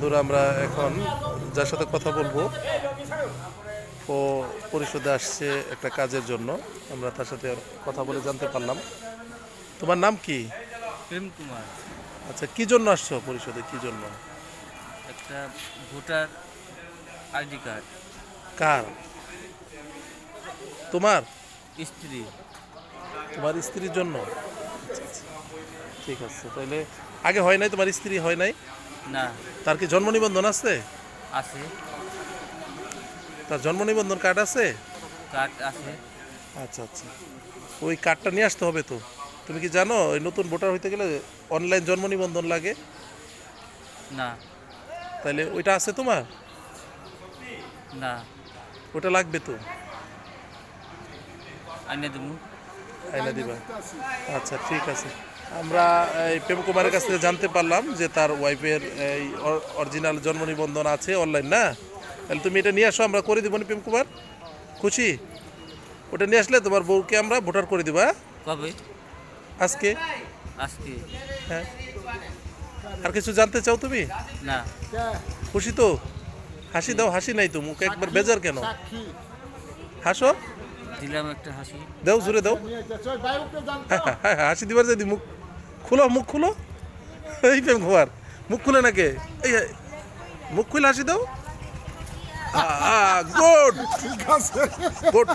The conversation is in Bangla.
বন্ধুরা, আমরা এখন যার সাথে কথা বলবো ও পরিষদে আসছে একটা কাজের জন্য। আমরা তার সাথে কথা বলে জানতে পারলাম। তোমার নাম কি? প্রেম কুমার। আচ্ছা, কি জন্য আসছো পরিষদে, কি জন্য? একটা ভোটার আইডি কার্ড। কার? তোমার? স্ত্রী। তোমার স্ত্রীর জন্য? আচ্ছা, আচ্ছা, ঠিক আছে। তাহলে আগে হয় নাই, তোমার স্ত্রী হয় নাই? না, তার কি জন্ম নিবন্ধন আছে? আছে। তার জন্ম নিবন্ধন কার্ড আছে? কার্ড আছে। আচ্ছা আচ্ছা, ওই কার্ডটা নিয়ে আসতে হবে তো। তুমি কি জানো ওই নতুন ভোটার হইতে গেলে অনলাইন জন্ম নিবন্ধন লাগে? না। তাহলে ওইটা আছে তোমার? না, ওটা লাগবে তো। আইনে দেবো। আইনা দিবা? আচ্ছা, ঠিক আছে। আমরা এই প্রেম কুমারের কাছ থেকে জানতে পারলাম যে তার ওয়াইফের এই অরিজিনাল জন্ম নিবন্ধন আছে অনলাইন, না? তাহলে তুমি এটা নিয়ে আসো, আমরা করে দিব না প্রেম কুমার? খুশি? ওটা নিয়ে আসলে তোমার বউকে আমরা ভোটার করে দিব। হ্যাঁ, কবে? আজকে। আজকে? হ্যাঁ, আর কিছু জানতে চাও তুমি? না। খুশি তো? হাসি দাও, হাসি নাই তো, মুখে একবার বেজার কেন? হাসো, দিলাম একটা হাসি। দাও, জুড়ে দাও। হ্যাঁ, হাসি দিবার যদি মুখ খুলো, মুখ খুলো। এই প্রেম কুমার, মুখ খুলে নাকি? এই মুখ খুলে হাসি দাও। Good, good.